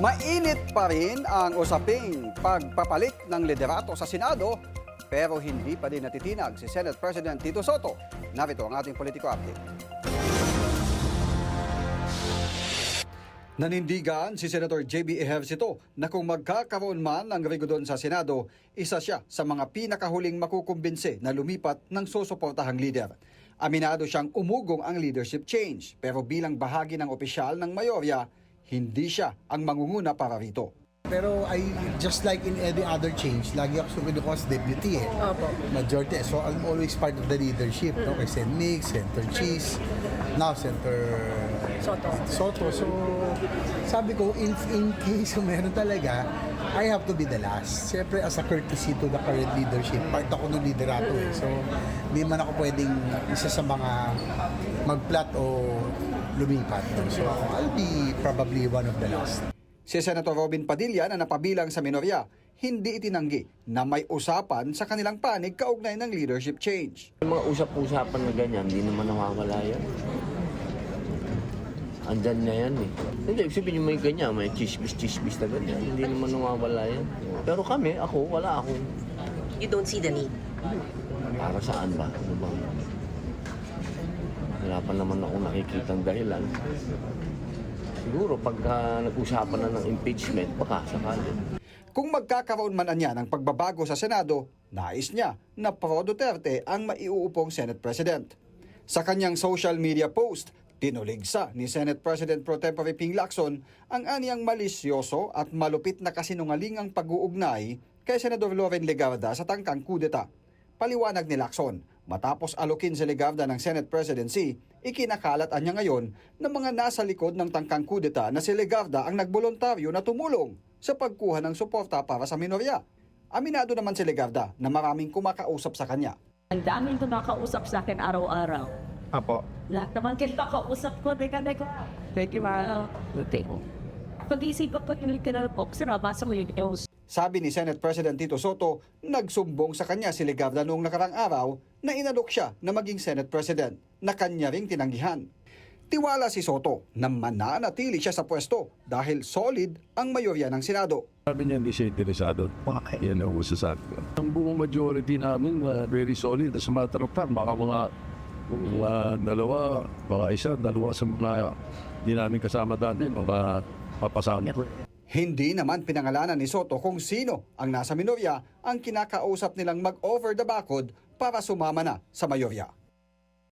Mainit pa rin ang usaping pagpapalit ng liderato sa Senado pero hindi pa din natitinag si Senate President Tito Soto. Narito ang ating politiko update. Nanindigan si Senator J.B. Ejercito na kung magkakaroon man ng regodon sa Senado, isa siya sa mga pinakahuling makukumbinse na lumipat ng susuportahang leader. Aminado siyang umugong ang leadership change pero bilang bahagi ng opisyal ng mayorya, hindi siya ang mangunguna para rito. Pero just like in any other change, lagi ako sumunod as deputy eh. Opo. Majority. So I'm always part of the leadership. No? Kay Sen. Mix, Senator Cheese, now Senator Soto. So sabi ko, in case meron talaga, I have to be the last. Siyempre as a courtesy to the current leadership, part ako ng liderato eh. So hindi man ako pwedeng isa sa mga mag-plot o lumipat. So I'll be probably one of the last. Si Senator Robin Padilla na napabilang sa minorya, hindi itinanggi na may usapan sa kanilang panig kaugnay ng leadership change. Yung mga usap-usapan na ganyan, hindi naman nawawala yan. Andyan na yan eh. Hindi, isipin yung may ganyan, may chismis na ganyan, hindi naman nawawala yan. Pero kami, wala akong... You don't see the need? Para saan ba? Ano ba? Wala pa naman ako nakikitang dahilan. Siguro pagka nag-usapan na ng impeachment, baka sakali. Kung magkakaroon man anya ng pagbabago sa Senado, nais niya na Pro Duterte ang maiuupong Senate President. Sa kanyang social media post, tinuligsa ni Senate President Pro Tempore Ping Lacson ang aniyang malisyoso at malupit na kasinungalingang pag-uugnay kay Senador Loren Legarda sa tangkang kudeta. Paliwanag ni Lacson, matapos alokin si Legarda ng Senate Presidency, ikinakalat niya ngayon ng mga nasa likod ng tangkang kudeta na si Legarda ang nagbolontaryo na tumulong sa pagkuha ng suporta para sa minorya. Aminado naman si Legarda na maraming kumakausap sa kanya. Ang daming kumakausap sa akin araw-araw. Apo. Lahat naman kinakausap ko. Teka. Thank you, ma. Pag-isip ko yung literal box, nabasa mo yung news. Sabi ni Senate President Tito Soto, nagsumbong sa kanya si Legarda noong nakarang araw na inalok siya na maging Senate President na kanya ring tinanggihan. Tiwala si Soto na mananatili siya sa pwesto dahil solid ang mayorya ng Senado. Sabi niya hindi siya interesado. Yan ang uso sa akin. Ang buong majority namin very solid. As a matter of fact, baka mga dalawa, baka isa, dalawa sa mga hindi namin kasama dati, baka papasama. Hindi naman pinangalanan ni Soto kung sino ang nasa minorya ang kinakausap nilang mag-over the backhood para sumama na sa mayorya.